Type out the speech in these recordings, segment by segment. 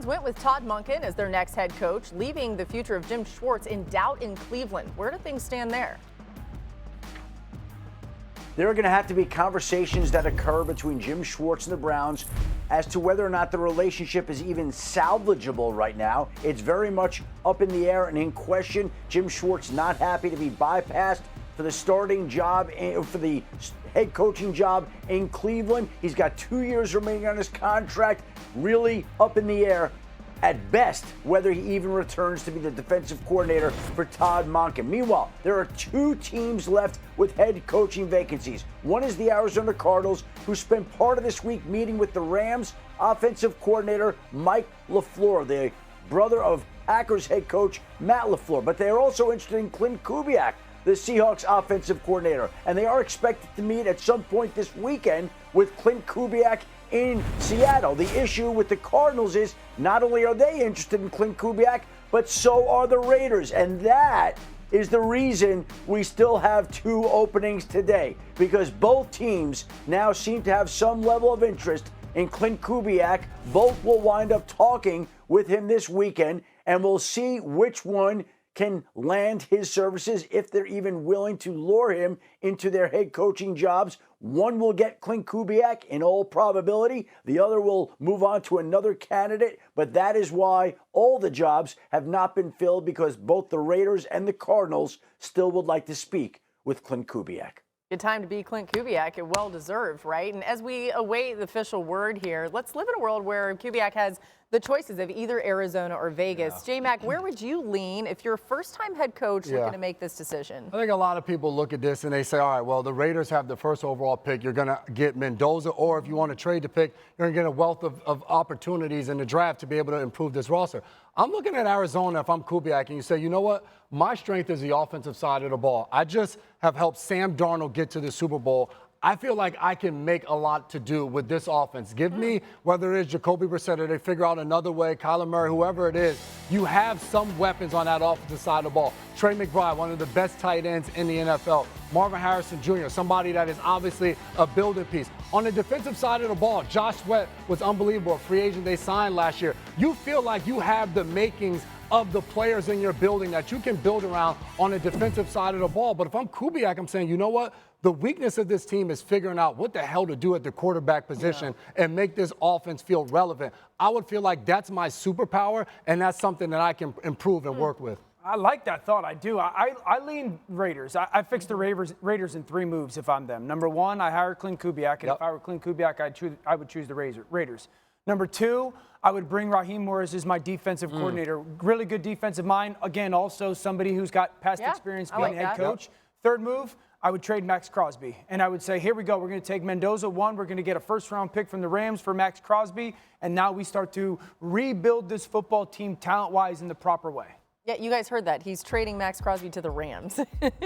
Browns went with Todd Monken as their next head coach, leaving the future of Jim Schwartz in doubt in Cleveland. Where do things stand there? There are going to have to be conversations that occur between Jim Schwartz and the Browns as to whether or not the relationship is even salvageable right now. It's very much up in the air and in question. Jim Schwartz not happy to be bypassed for the starting job, for the head coaching job in Cleveland. He's got 2 years remaining on his contract. Really up in the air at best whether he even returns to be the defensive coordinator for Todd Monken. Meanwhile, there are 2 teams left with head coaching vacancies. One is the Arizona Cardinals, who spent part of this week meeting with the Rams offensive coordinator Mike LaFleur, the brother of Packers head coach Matt LaFleur. But they are also interested in Klint Kubiak, the Seahawks offensive coordinator. And they are expected to meet at some point this weekend with Klint Kubiak in Seattle. The issue with the Cardinals is not only are they interested in Klint Kubiak, but so are the Raiders. And that is the reason we still have 2 openings today, because both teams now seem to have some level of interest in Klint Kubiak. Both will wind up talking with him this weekend, and we'll see which one can land his services if they're even willing to lure him into their head coaching jobs. One will get Klint Kubiak in all probability. The other will move on to another candidate. But that is why all the jobs have not been filled, because both the Raiders and the Cardinals still would like to speak with Klint Kubiak. Good time to be Klint Kubiak, and well-deserved, right? And as we await the official word here, let's live in a world where Kubiak has the choices of either Arizona or Vegas. Yeah. J-Mac, where would you lean if you're a first-time head coach looking to make this decision? I think a lot of people look at this and they say, all right, well, the Raiders have the first overall pick. You're going to get Mendoza, or if you want to trade the pick, you're going to get a wealth of opportunities in the draft to be able to improve this roster. I'm looking at Arizona if I'm Kubiak, and you say, you know what? My strength is the offensive side of the ball. I just have helped Sam Darnold get to the Super Bowl. I feel like I can make a lot to do with this offense. Give me, whether it's Jacoby Brissett or they figure out another way, Kyler Murray, whoever it is, you have some weapons on that offensive side of the ball. Trey McBride, one of the best tight ends in the NFL. Marvin Harrison Jr., somebody that is obviously a building piece. On the defensive side of the ball, Josh Sweat was unbelievable, a free agent they signed last year. You feel like you have the makings of the players in your building that you can build around on the defensive side of the ball. But if I'm Kubiak, I'm saying, you know what? The weakness of this team is figuring out what the hell to do at the quarterback position and make this offense feel relevant. I would feel like that's my superpower, and that's something that I can improve and work with. I like that thought. I do. I lean Raiders. I fix the Raiders in 3 moves if I'm them. Number 1, I hire Klint Kubiak, and if I were Klint Kubiak, I would choose the Raiders. Number 2, I would bring Raheem Morris as my defensive coordinator. Really good defensive mind. Again, also somebody who's got past experience being head coach. Third move, I would trade Max Crosby. And I would say, here we go. We're going to take Mendoza 1. We're going to get a first-round pick from the Rams for Max Crosby. And now we start to rebuild this football team talent-wise in the proper way. Yeah, you guys heard that. He's trading Max Crosby to the Rams.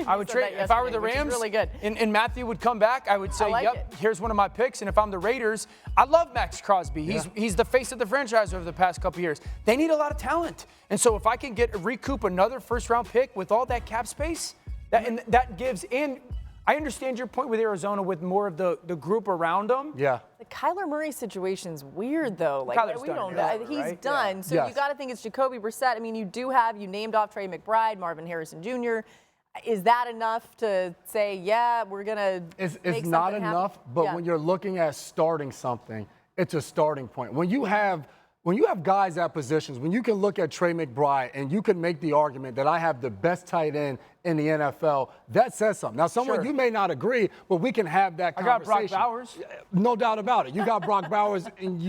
I would trade, if I were the Rams, really good. And Matthew would come back, I would say, here's one of my picks. And if I'm the Raiders, I love Max Crosby. He's the face of the franchise over the past couple years. They need a lot of talent. And so if I can recoup another first-round pick with all that cap space, that gives in. I understand your point with Arizona with more of the group around them. Yeah. The Kyler Murray situation's weird, though. Like, Kyler's we done, don't know. He's done. So you got to think it's Jacoby Brissett. I mean, you named off Trey McBride, Marvin Harrison Jr. Is that enough to say, yeah, we're going to It's not enough, but when you're looking at starting something, it's a starting point. When you have guys at positions, when you can look at Trey McBride and you can make the argument that I have the best tight end in the NFL, that says something. Now, someone you may not agree, but we can have that conversation. I got Brock Bowers. No doubt about it. You got Brock Bowers, and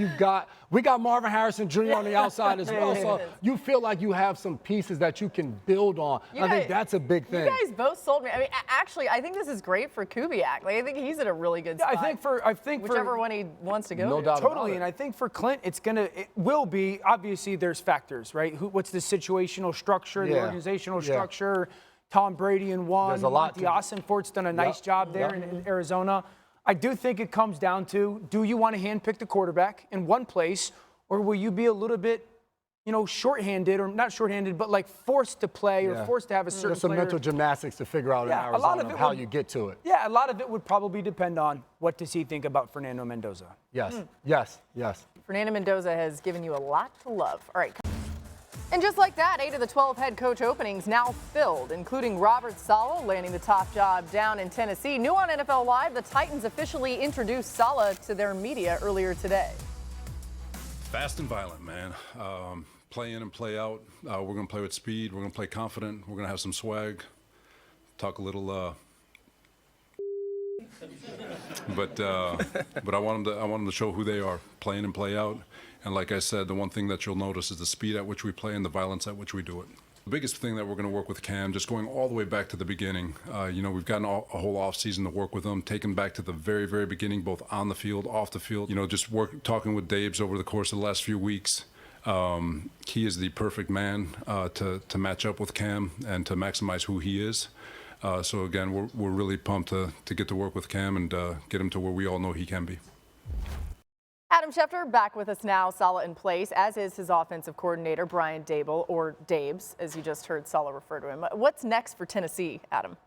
we got Marvin Harrison Jr. on the outside as well. So you feel like you have some pieces that you can build on. I think that's a big thing. You guys both sold me. I mean, actually, I think this is great for Kubiak. Like, I think he's in a really good spot. I think whichever one he wants to go. No doubt totally. about it. And I think for Klint, it will be, obviously there's factors, right? What's the situational structure, the organizational structure? Tom Brady in one. There's a lot. Austin Fort's done a nice job there in Arizona. I do think it comes down to, do you want to handpick the quarterback in one place, or will you be a little bit, shorthanded, or not shorthanded, but like forced to play or forced to have a certain There's some mental gymnastics to figure out in Arizona of how you get to it. Yeah, a lot of it would probably depend on what does he think about Fernando Mendoza. Yes. Fernando Mendoza has given you a lot to love. All right. And just like that, 8 of the 12 head coach openings now filled, including Robert Salah landing the top job down in Tennessee. New on NFL Live, the Titans officially introduced Salah to their media earlier today. Fast and violent, man. Play in and play out. We're going to play with speed. We're going to play confident. We're going to have some swag. Talk a little. But I want them to show who they are, play in and play out. And like I said, the one thing that you'll notice is the speed at which we play and the violence at which we do it. The biggest thing that we're going to work with Cam, just going all the way back to the beginning. We've gotten a whole offseason to work with him, taken back to the very, very beginning, both on the field, off the field. Just talking with Dabes over the course of the last few weeks. He is the perfect man to match up with Cam and to maximize who he is. So again, we're really pumped to get to work with Cam and get him to where we all know he can be. Adam Schefter back with us now. Salah in place, as is his offensive coordinator, Brian Daboll, or Dabes, as you just heard Salah refer to him. What's next for Tennessee, Adam?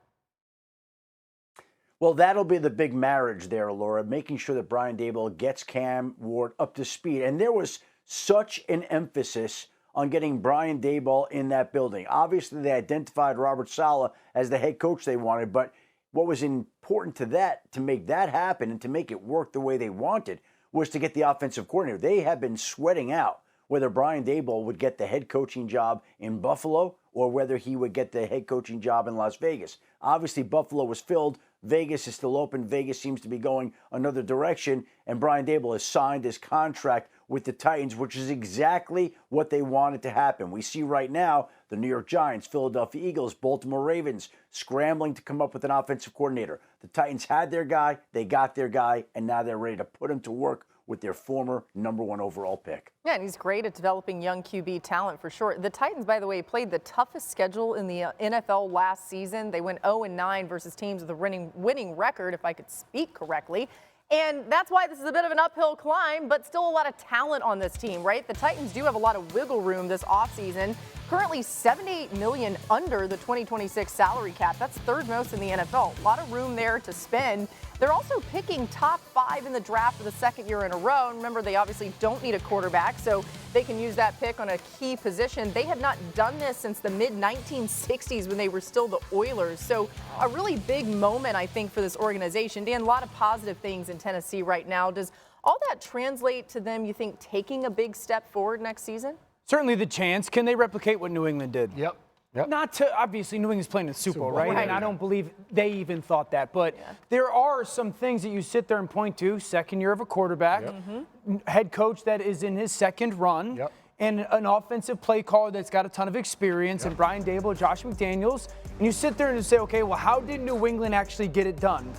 Well, that'll be the big marriage there, Laura, making sure that Brian Daboll gets Cam Ward up to speed. And there was such an emphasis on getting Brian Daboll in that building. Obviously, they identified Robert Saleh as the head coach they wanted, but what was important to that, to make that happen and to make it work the way they wanted, was to get the offensive coordinator. They have been sweating out whether Brian Daboll would get the head coaching job in Buffalo or whether he would get the head coaching job in Las Vegas. Obviously, Buffalo was filled. Vegas is still open. Vegas seems to be going another direction, and Brian Daboll has signed his contract with the Titans, which is exactly what they wanted to happen. We see right now the New York Giants, Philadelphia Eagles, Baltimore Ravens scrambling to come up with an offensive coordinator. The Titans had their guy, they got their guy, and now they're ready to put him to work with their former #1 overall pick. Yeah, and he's great at developing young QB talent for sure. The Titans, by the way, played the toughest schedule in the NFL last season. They went 0-9 versus teams with a winning record, if I could speak correctly. And that's why this is a bit of an uphill climb, but still a lot of talent on this team, right? The Titans do have a lot of wiggle room this offseason. Currently $78 million under the 2026 salary cap. That's third most in the NFL. A lot of room there to spend. They're also picking top 5 in the draft for the second year in a row. And remember, they obviously don't need a quarterback, so they can use that pick on a key position. They have not done this since the mid-1960s when they were still the Oilers. So a really big moment, I think, for this organization. Dan, a lot of positive things in Tennessee right now. Does all that translate to them, you think, taking a big step forward next season? Certainly the chance. Can they replicate what New England did? Yep. Not to, obviously, New England's playing in the Super Bowl, right? And I don't believe they even thought that. But there are some things that you sit there and point to. Second year of a quarterback, head coach that is in his second run, and an offensive play caller that's got a ton of experience, and Brian Daboll, Josh McDaniels. And you sit there and say, okay, well, how did New England actually get it done?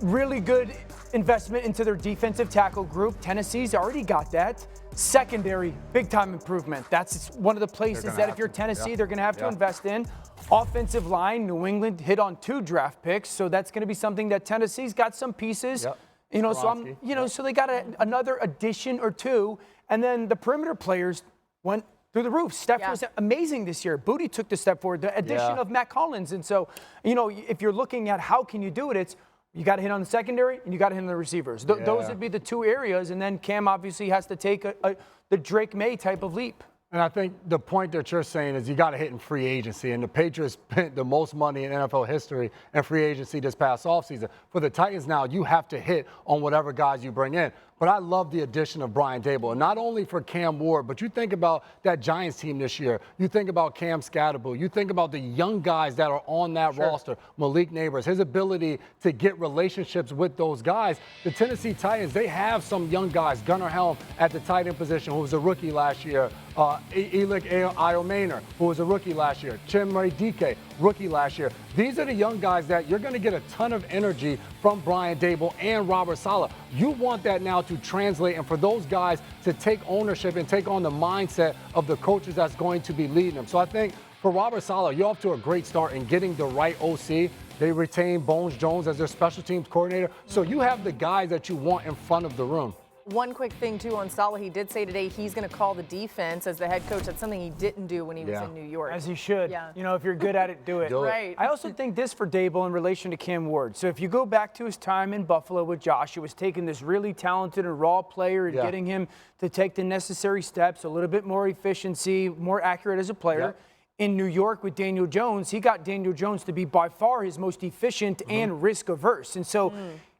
Really good investment into their defensive tackle group. Tennessee's already got that. Secondary, big-time improvement. That's one of the places that if you're Tennessee, they're going to have to invest in. Offensive line, New England hit on 2 draft picks, so that's going to be something that Tennessee's got some pieces. So they got another addition or 2, and then the perimeter players went through the roof. Steph was amazing this year. Booty took the step forward. The addition of Matt Collins, and so if you're looking at how can you do it, it's you got to hit on the secondary, and you got to hit on the receivers. Those would be the 2 areas, and then Cam obviously has to take the Drake May type of leap. And I think the point that you're saying is you got to hit in free agency, and the Patriots spent the most money in NFL history in free agency this past offseason. For the Titans now, you have to hit on whatever guys you bring in. But I love the addition of Brian Daboll, and not only for Cam Ward, but you think about that Giants team this year. You think about Cam Scatterbull. You think about the young guys that are on that roster. Malik Neighbors, his ability to get relationships with those guys. The Tennessee Titans, they have some young guys. Gunnar Helm at the tight end position, who was a rookie last year. Elik Iomaner, who was a rookie last year. Chimere Dike, rookie last year. These are the young guys that you're going to get a ton of energy from Brian Daboll and Robert Saleh. You want that now to translate and for those guys to take ownership and take on the mindset of the coaches that's going to be leading them. So I think for Robert Saleh, you're off to a great start in getting the right OC. They retain Bones Jones as their special teams coordinator. So you have the guys that you want in front of the room. One quick thing, too, on Salah. He did say today he's going to call the defense as the head coach. That's something he didn't do when he was in New York. As he should. Yeah. You know, if you're good at it, do it. Right. I also think this for Dable in relation to Cam Ward. So if you go back to his time in Buffalo with Josh, it was taking this really talented and raw player and getting him to take the necessary steps, a little bit more efficiency, more accurate as a player. Yep. In New York with Daniel Jones, he got Daniel Jones to be by far his most efficient and risk-averse. And so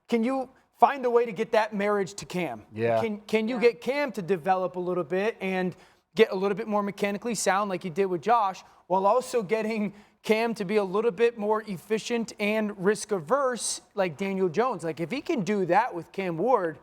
can you find a way to get that marriage to Cam? Yeah. Can you get Cam to develop a little bit and get a little bit more mechanically sound like you did with Josh, while also getting Cam to be a little bit more efficient and risk-averse like Daniel Jones? Like, if he can do that with Cam Ward's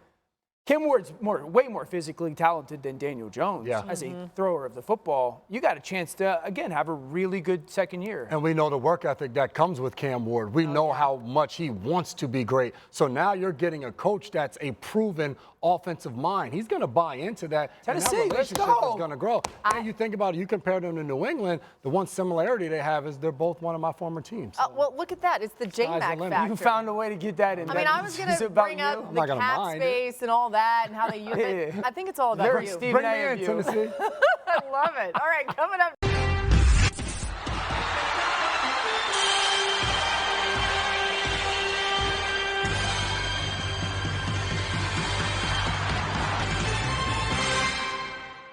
way more physically talented than Daniel Jones as a thrower of the football. You got a chance to, again, have a really good second year. And we know the work ethic that comes with Cam Ward. We know how much he wants to be great. So now you're getting a coach that's a proven offensive mind. He's going to buy into that. Tennessee, and that let's relationship go. is going to grow. And you think about it, you compare them to New England, the one similarity they have is they're both one of my former teams. Well, look at that. It's the J-Mac factor. You found a way to get that in. I mean, I was going to bring up the cap space and all that and how they use it. I think it's all about you. Stephen Bring me in, Tennessee. I love it. All right, coming up.